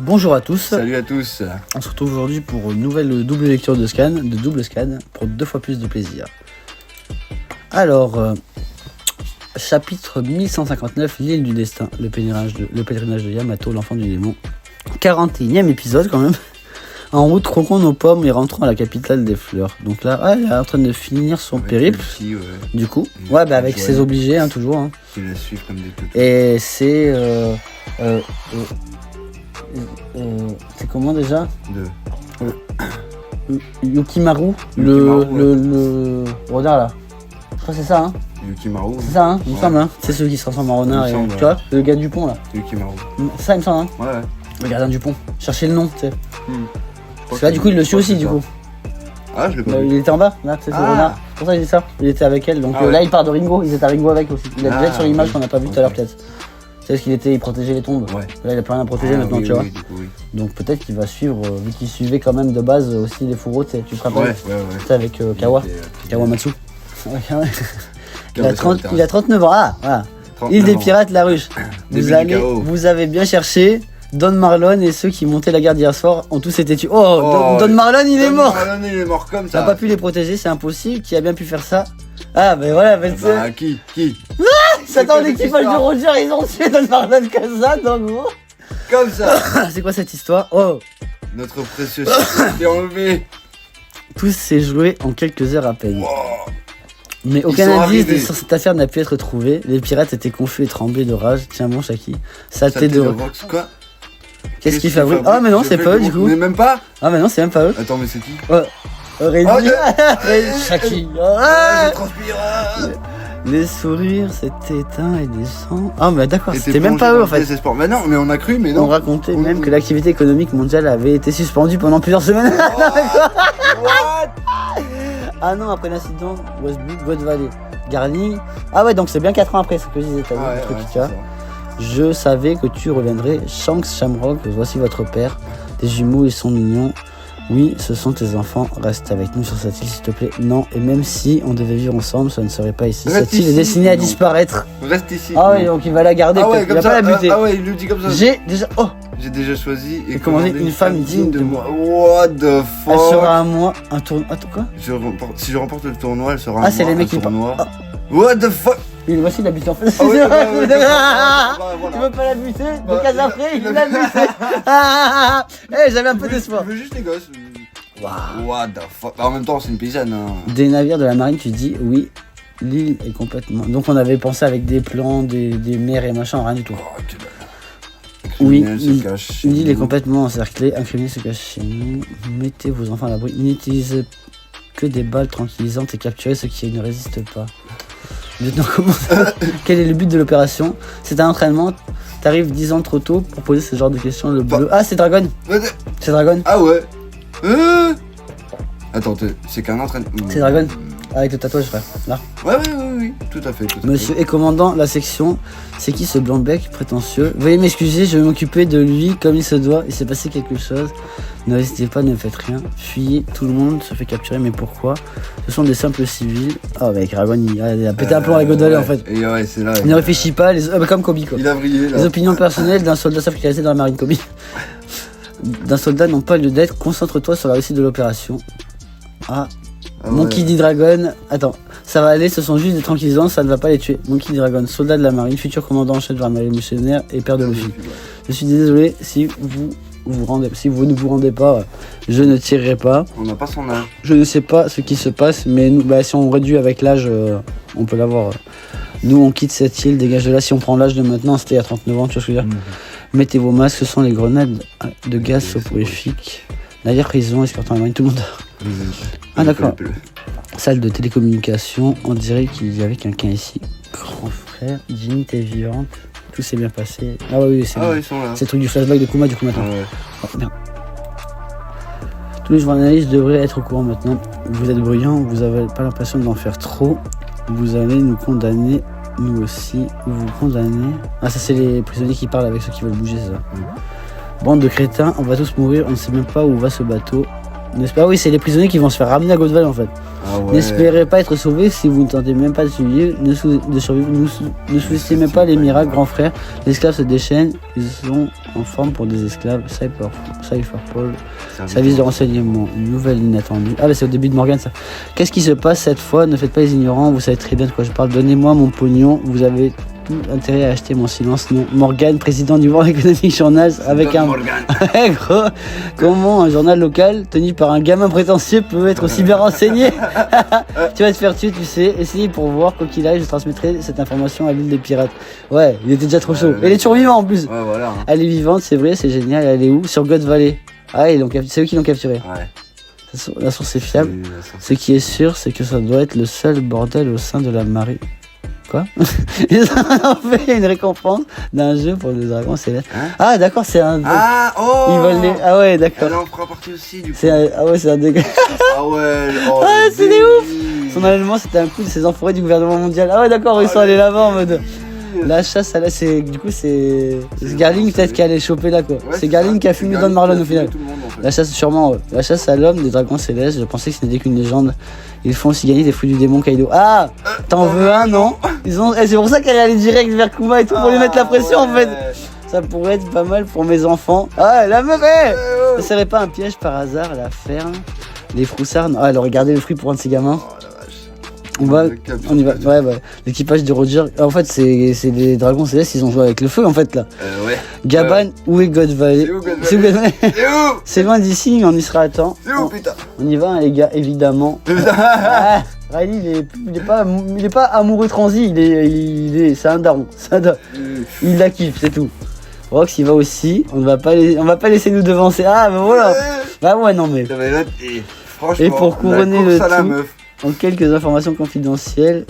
Bonjour à tous. Salut à tous. On se retrouve aujourd'hui pour une nouvelle double lecture de double scan, pour 2 fois plus de plaisir. Alors, chapitre 1159, l'île du destin, le pèlerinage de Yamato, l'enfant du démon. 41e épisode quand même. En route, croquons nos pommes et rentrons à la capitale des fleurs. Donc là, elle est en train de finir son périple. Petit, ouais. Du coup, avec ses obligés, toujours. Hein. Qui la suivent comme des petits. Et c'est... c'est comment déjà Yukimaru, le renard là. Je crois que c'est ça, hein. Yukimaru. C'est ça, hein, il me semble, hein. C'est celui qui se transforme en renard, semble, tu vois, le gars du pont là. Yukimaru. C'est ça, il me semble, hein. Ouais. Le gardien du pont. Cherchez le nom, tu sais. Parce que là, du coup, il le suit aussi, du coup. Ah, je l'ai pas vu. Il était en bas, là, c'est le renard. C'est pour ça que j'ai dit ça. Il était avec elle, donc là, il part de Ringo. Ils étaient à Ringo avec aussi. Il a dû être sur l'image qu'on n'a pas vu tout à l'heure, peut-être. C'est parce il protégeait les tombes. Ouais. Là, il a plus rien à protéger maintenant, tu vois. Du coup, oui. Donc peut-être qu'il va suivre, vu qu'il suivait quand même de base aussi les fourreaux, tu te rappelles. Ouais. C'est avec Kawa, Kawamatsu. Il a 39 ans, voilà. Île des pirates, la ruche. Vous avez bien cherché. Don Marlon et ceux qui montaient la garde hier soir ont tous été tués. Don Marlon, il est mort. Marlon, il est mort comme ça. T'as pas pu les protéger, c'est impossible. Qui a bien pu faire ça? Ah, ben voilà, Qui c'est dans l'équipage de Roger, ils ont tué Don Marlon comme ça, en gros. Comme ça. C'est quoi cette histoire? Oh, notre précieux est enlevé. tout s'est joué en quelques heures à peine. Wow. Mais aucun indice sur cette affaire n'a pu être trouvé. Les pirates étaient confus et tremblaient de rage. Tiens bon, Shaki. Saleté de Rox, quoi? Qu'est-ce qu'ils fabriquent? Ah, mais non, c'est pas eux du coup. Mais même pas? Ah, mais non, c'est même pas eux. Attends, mais c'est qui? Rémi. Shaki. Je transpire. Les sourires s'étaient éteints et des sangs. Ah, mais d'accord, c'était même pas eux en fait. Mais non, mais on a cru, mais non. On racontait même que l'activité économique mondiale avait été suspendue pendant plusieurs semaines. What? Ah non, après l'incident, Westbrook, God Valley, Garni. Ah ouais, donc c'est bien 4 ans après, c'est que je disais, t'as vu le truc, tu vois. Je savais que tu reviendrais. Shanks, Shamrock, voici votre père. Tes jumeaux, ils sont mignons. Oui, ce sont tes enfants. Reste avec nous sur cette île, s'il te plaît. Non, et même si on devait vivre ensemble, ça ne serait pas ici. Cette île est destinée à disparaître. Reste ici. Ah ouais, donc il va la garder. Ah ouais, il va pas la buter. Ah ouais, il le dit comme ça. J'ai déjà choisi et commandé une femme digne de moi. What the fuck? Elle sera à moi un tournoi. Attends, quoi? Si je remporte le tournoi, elle sera à moi. Ah, c'est les mecs qui tournoi. What the fuck? Voici, il l'a buté en fait. Ah ouais, Tu veux pas la buter? 2 cases après, il l'a buté. J'avais un peu d'espoir. Je veux juste les gosses. Wow. What the fuck? En même temps, c'est une paysanne. Hein. Des navires de la marine, tu dis oui. L'île est complètement. Donc on avait pensé avec des plans, des mers et machin, rien du tout. Oui, l'île est complètement encerclée. Un criminel se cache chez nous. Mettez vos enfants à l'abri. N'utilisez que des balles tranquillisantes et capturez ceux qui ne résistent pas. Lieutenant, comment ça? Quel est le but de l'opération? C'est un entraînement. T'arrives 10 ans trop tôt pour poser ce genre de questions. Le bleu. Ah, c'est Dragon. C'est Dragon. Ah ouais. Attends, c'est qu'un entraînement. C'est Dragon. Avec le tatouage, frère. Là. Oui, tout à fait. Monsieur est commandant la section. C'est qui ce blanc-bec prétentieux? Veuillez m'excuser, je vais m'occuper de lui comme il se doit. Il s'est passé quelque chose. N'hésitez pas, ne faites rien. Fuyez, tout le monde se fait capturer, mais pourquoi? Ce sont des simples civils. Ah, avec Dragon, il a pété un plomb avec Godolé en fait. Et ouais, c'est là. Il ne réfléchit pas, comme Kobe quoi. Il a brillé là. Les opinions personnelles d'un soldat savent qu'il est resté dans la marine Kobe. D'un soldat n'ont pas lieu d'être. Concentre-toi sur la réussite de l'opération. Monkey D. Dragon. Attends, ça va aller, ce sont juste des tranquillisants, ça ne va pas les tuer. Monkey D. Dragon, soldat de la marine, futur commandant en chef de la marine missionnaire et père de Luffy. Je suis désolé si vous ne vous rendez pas, je ne tirerai pas. On n'a pas son âge. Je ne sais pas ce qui se passe, mais nous, si on réduit avec l'âge, on peut l'avoir. Nous, on quitte cette île, dégage de là. Si on prend l'âge de maintenant, c'était il y a 39 ans, tu vois ce que je veux dire. Mettez vos masques, ce sont les grenades de gaz soporifiques. Navire prison, escortant la marine, tout le monde. Ah d'accord. Salle de télécommunication, on dirait qu'il y avait quelqu'un ici. Grand frère, Ginny, t'es vivante. Tout s'est bien passé. Ah oui, c'est ils sont là. C'est le truc du flashback de Kuma du coup maintenant. Ah ouais. Oh, merde. Tous les journalistes devraient être au courant maintenant. Vous êtes bruyants, vous avez pas l'impression d'en faire trop. Vous allez nous condamner, nous aussi. Vous condamnez. Ah ça c'est les prisonniers qui parlent avec ceux qui veulent bouger, c'est ça. Bande de crétins, on va tous mourir, on ne sait même pas où va ce bateau. Oui, c'est les prisonniers qui vont se faire ramener à Godval en fait. Ah ouais. N'espérez pas être sauvés si vous ne tentez même pas de survivre. Ne sous-estimez pas les miracles, grand frère. Les esclaves se déchaînent, ils sont en forme pour des esclaves. Cypherpol, service de renseignement, une nouvelle inattendue. Ah bah c'est au début de Morgan ça. Qu'est-ce qui se passe cette fois? Ne faites pas les ignorants, vous savez très bien de quoi je parle. Donnez-moi mon pognon, vous avez tout intérêt à acheter mon silence. Non. Morgan, président du World Economic Journal, avec un... Ouais, gros. Comment un journal local tenu par un gamin prétentieux peut être aussi bien renseigné? Tu vas te faire tuer, tu sais. Essayez pour voir, quoi qu'il arrive, je transmettrai cette information à l'île des pirates. Ouais, il était déjà trop chaud. Elle est toujours vivante en plus. Ouais, voilà. Elle est vivante, c'est vrai, c'est génial. Elle est où? Sur God Valley. Ah, c'est eux qui l'ont capturée. Ouais. La source est fiable. Ce qui est sûr, c'est que ça doit être le seul bordel au sein de la marée. Quoi? Ils ont fait une récompense d'un jeu pour le dragon céleste. Ah d'accord, c'est un... Ah oh Ils veulent les... Ah ouais, d'accord. Elle en fera partie aussi du coup. Ah ouais, c'est un dégât. Ah ouais, oh, ah c'est des ouf. Son allemand c'était un coup de ces enfoirés du gouvernement mondial. Ah ouais d'accord, ils sont allés là-bas en mode... La chasse à la... Du coup c'est Garling peut-être qui allait choper là quoi. Ouais, c'est Garling qui a fumé Don Marlon au final. En fait. La chasse sûrement, ouais. La chasse à l'homme des dragons célestes, je pensais que ce n'était qu'une légende. Ils font aussi gagner des fruits du démon Kaido. Ah, t'en veux un, non? Ils ont... C'est pour ça qu'elle est allée direct vers Kuma et tout, pour lui mettre la pression en fait. Ça pourrait être pas mal pour mes enfants. Ah, la meuf, ça serait pas un piège par hasard, la ferme, les froussards? Ah, elle aurait gardé le fruit pour un de ses gamins. On y va. Ouais, bah, l'équipage de Roger. En fait, c'est les dragons célestes, ils ont joué avec le feu en fait là. Ouais. Gaban, où est God Valley? C'est où God Valley? C'est loin d'ici, mais on y sera à temps. C'est où putain? On y va, hein, les gars, évidemment. Riley, il est pas amoureux transi, c'est un daron. Il la kiffe, c'est tout. Rox, il va aussi. On va pas laisser nous devancer. Ah, ben voilà. Bah ouais, non mais. Et pour couronner le tout. En quelques informations confidentielles,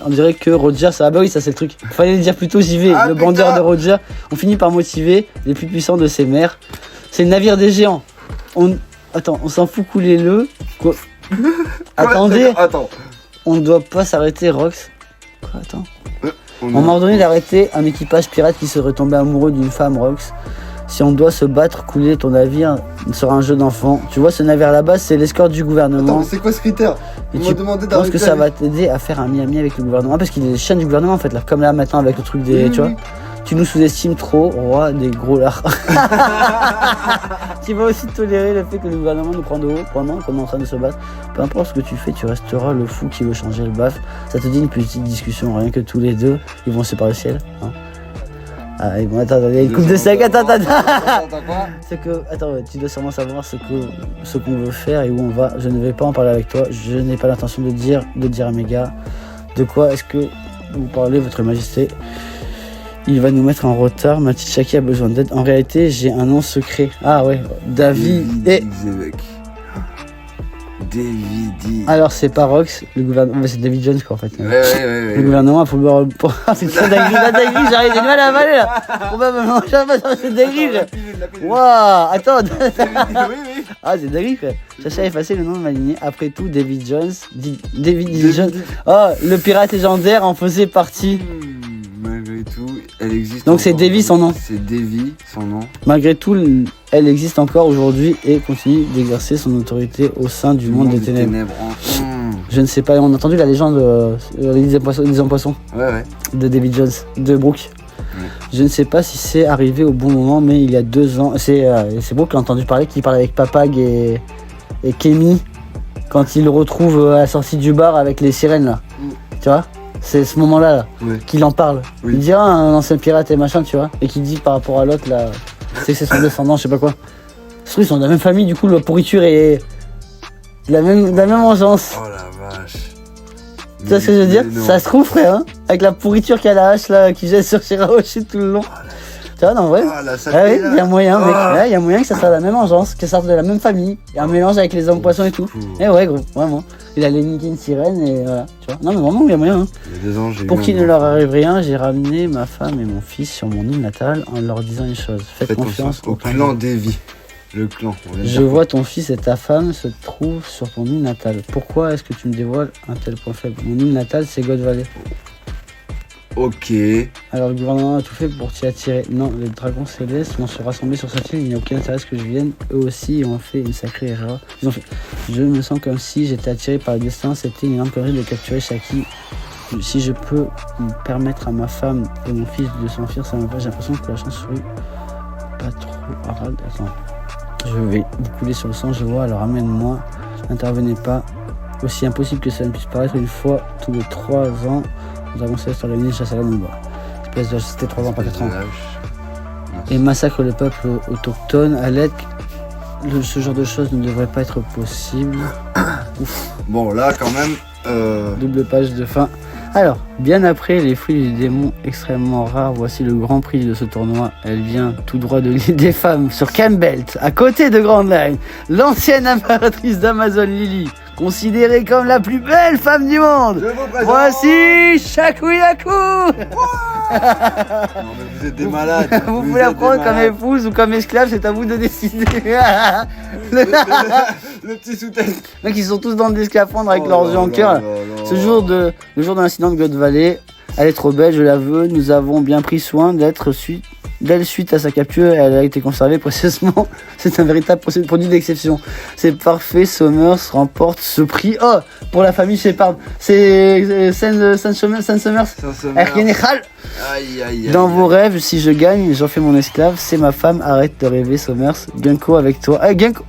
on dirait que Roger, ah bah oui, ça c'est le truc. Fallait le dire plus tôt, j'y vais. Le bandeur de Roger, on finit par motiver les plus puissants de ses mers. C'est le navire des géants. Attends, on s'en fout, coulez-le. Quoi? Attendez. Attends. On ne doit pas s'arrêter, Rox. Quoi, attends. On m'a ordonné d'arrêter un équipage pirate qui serait tombé amoureux d'une femme, Rox. Si on doit se battre, couler ton navire sera un jeu d'enfant. Tu vois, ce navire là-bas, c'est l'escorte du gouvernement. Attends, mais c'est quoi ce critère? Et tu penses que ça va t'aider à faire un mi-ami avec le gouvernement? Parce qu'il est le chien du gouvernement en fait, là. Comme là maintenant avec le truc des... Tu vois, tu nous sous-estimes trop, roi des gros lards. Tu vas aussi tolérer le fait que le gouvernement nous prend de haut pendant qu'on est en train de se battre. Peu importe ce que tu fais, tu resteras le fou qui veut changer le baf. Ça te dit une petite discussion, rien que tous les deux, ils vont se séparer le ciel, hein. Ah, ils vont attendre, il y a une coupe de sac, attends. Attends, tu dois sûrement savoir ce qu'on veut faire et où on va. Je ne vais pas en parler avec toi, je n'ai pas l'intention de dire à mes gars. De quoi est-ce que vous parlez, votre majesté? Il va nous mettre en retard, ma petite Shaki a besoin d'aide. En réalité, j'ai un nom secret. Ah ouais, David et... Alors c'est pas Rox, le gouvernement, c'est David Jones quoi en fait. Ouais. Le gouvernement pour c'est ça la dinguerie, j'arrive, j'ai du mal à avaler là. Probablement, c'est dinguerie. Waouh, attends. Ah c'est dinguerie quoi. Cherchez à effacer le nom de ma lignée. Après tout, David Jones. Oh, le pirate légendaire en faisait partie. Malgré tout, elle existe. Donc c'est Davy son nom. C'est Davy son nom. Malgré tout, elle existe encore aujourd'hui et continue d'exercer son autorité au sein du monde des ténèbres. Je ne sais pas, on a entendu la légende des hommes poissons. Ouais. De David Jones, de Brooke. Je ne sais pas si c'est arrivé au bon moment, mais il y a 2 ans, c'est Brooke qui a entendu parler, qui parle avec Papag et Kemi quand il le retrouve à la sortie du bar avec les sirènes là. Tu vois? C'est ce moment-là qu'il en parle. Il dit un ancien pirate et machin, tu vois, et qui dit par rapport à l'autre là, c'est son descendant, je sais pas quoi. Ils sont de la même famille, du coup la pourriture est de la même engeance. Oh la vache. Tu vois ce que je veux dire? Ça se trouve frère, hein, avec la pourriture qu'il y a à la hache là, qui jette sur Shirahoshi tout le long. Tu vois, non, vrai? Il y a moyen, mec. Il y a moyen que ça soit la même engeance, que ça sorte de la même famille. Et un mélange avec les hommes poissons et tout. Et ouais, gros, vraiment. Il allait niquer une sirène et voilà. Tu vois? Non, mais vraiment, il y a moyen. Hein. Il y a 2 ans, pour qu'il ne leur arrive rien, j'ai ramené ma femme et mon fils sur mon île natale en leur disant une chose. Faites confiance au clan Davy. Le clan. Je vois ton fils et ta femme se trouvent sur ton île natale. Pourquoi est-ce que tu me dévoiles un tel point faible? Mon île natale, c'est God Valley. Ok. Alors le gouvernement a tout fait pour t'y attirer. Non, les dragons célestes vont se rassembler sur cette île. Il n'y a aucun intérêt à ce que je vienne. Eux aussi ont fait une sacrée erreur. Je me sens comme si j'étais attiré par le destin. C'était une énorme connerie de capturer Shaki Si je peux me permettre à ma femme et mon fils de s'enfuir, ça me va. J'ai l'impression que la chance sourit pas trop. Harald, attends. Je vais vous couler sur le sang, je vois, alors amène-moi. N'intervenez pas. Aussi impossible que ça ne puisse paraître, une fois tous les 3 ans, le dragon céleste organise une chasse à l'homme de bois. C'était 3 ans, pas 4 ans. Et massacre le peuple autochtone à l'aide. Ce genre de choses ne devrait pas être possible. Ouf. Bon, là, quand même... Double page de fin. Alors, bien après les fruits du démon extrêmement rares, voici le grand prix de ce tournoi. Elle vient tout droit de l'île des femmes sur Campbelt, à côté de Grand Line. L'ancienne impératrice d'Amazon Lily, considérée comme la plus belle femme du monde. Voici Shakuyaku. Non, mais vous êtes des malades. Vous pouvez la prendre comme épouse ou comme esclave, c'est à vous de décider. Le petit sous-tête. Donc ils sont tous dans des scaphandres avec leurs yeux en cœur. Le jour de l'incident de God Valley, elle est trop belle, je l'avoue. Nous avons bien pris soin d'elle suite à sa capture. Elle a été conservée précieusement. C'est un véritable produit d'exception. C'est parfait. Summers remporte ce prix. Oh, pour la famille Shepard. C'est Summers. Dans vos rêves, si je gagne, j'en fais mon esclave. C'est ma femme. Arrête de rêver, Summers. Gunko avec toi. Gunko.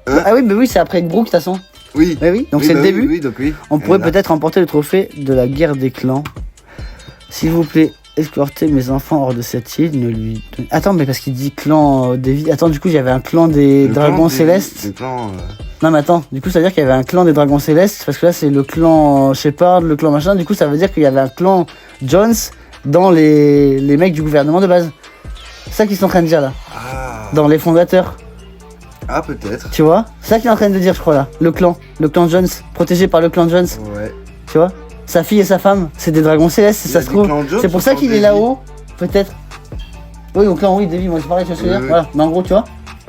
Ah oui, mais oui, c'est après Brooke, de toute façon. Oui. Mais oui, donc c'est le début. Oui, donc oui. On pourrait peut-être remporter le trophée de la guerre des clans. S'il vous plaît, escortez mes enfants hors de cette île. Ne lui... Attends, mais parce qu'il dit clan des vies. Attends, du coup, il y avait un clan des dragons célestes. Le clan, Non, mais attends, du coup, ça veut dire qu'il y avait un clan des dragons célestes. Parce que là, c'est le clan Shepard, le clan machin. Du coup, ça veut dire qu'il y avait un clan Jones dans les mecs du gouvernement de base. C'est ça qu'ils sont en train de dire là. Ah. Dans les fondateurs. Ah, peut-être. Tu vois? C'est ça qu'il est en train de dire, je crois, là. Le clan Jones, protégé par le clan Jones. Ouais. Tu vois? Sa fille et sa femme, c'est des dragons célestes, ça se trouve. C'est pour ça qu'il est là-haut, peut-être. Oui, au clan, oui, Davy, moi je parlais, tu vois ce que je veux dire? Voilà, mais en gros, tu vois?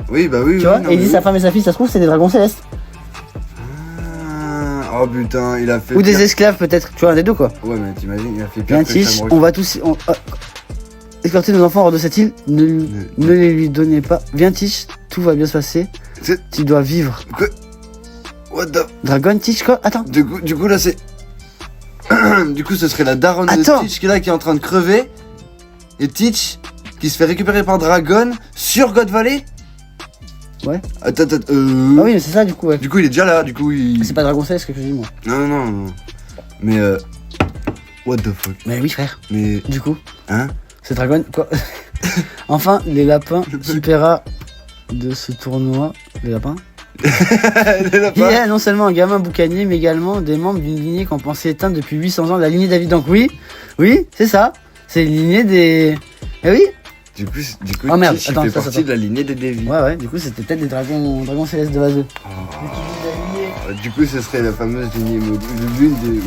Oui, bah oui. Tu vois? Et il dit sa femme et sa fille, ça se trouve, c'est des dragons célestes. Oh putain, il a fait. Ou des esclaves, peut-être. Tu vois, un des deux, quoi. Ouais, mais t'imagines, il a fait pire. Bien, Tish, on va tous. Escorter nos enfants hors de cette île, ne les lui donnez pas. Viens, Tish, tout va bien se passer. Tu dois vivre. Quoi? What the. Dragon, Tish, quoi? Attends. Du coup, là, c'est. Du coup, ce serait la daronne de Teach qui est là, qui est en train de crever. Et Teach qui se fait récupérer par Dragon sur God Valley. Ouais. Attends. Ah oui, mais c'est ça, du coup, ouais. Du coup, il est déjà là, du coup, il. C'est pas Dragon Céleste que je dis, moi. Non. Mais what the fuck. Mais oui, frère. Mais. Du coup. Hein? C'est Dragon, quoi. Enfin, les lapins supéra de ce tournoi. Les lapins. Il est non seulement un gamin boucanier, mais également des membres d'une lignée qu'on pensait éteinte depuis 800 ans, la lignée David. Donc oui, c'est ça. C'est une lignée des... Eh oui. Du coup, oh merde, il fait partie de la lignée des Devi. Ouais, du coup, c'était peut-être des dragons célestes de Vaseux. Du coup, ce serait la fameuse lignée maudite. L'une des...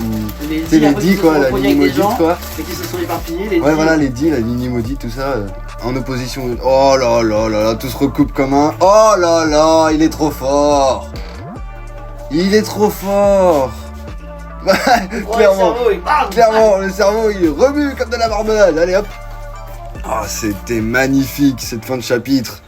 C'est les dix, quoi, la lignée maudite, quoi. Et qui se sont éparpillés, ouais, voilà, les dix, la lignée maudite, tout ça, en opposition. Oh là, tout se recoupe comme un... Oh là, il est trop fort. Clairement, le cerveau, il remue comme de la marmelade. Allez, hop. Oh, c'était magnifique, cette fin de chapitre.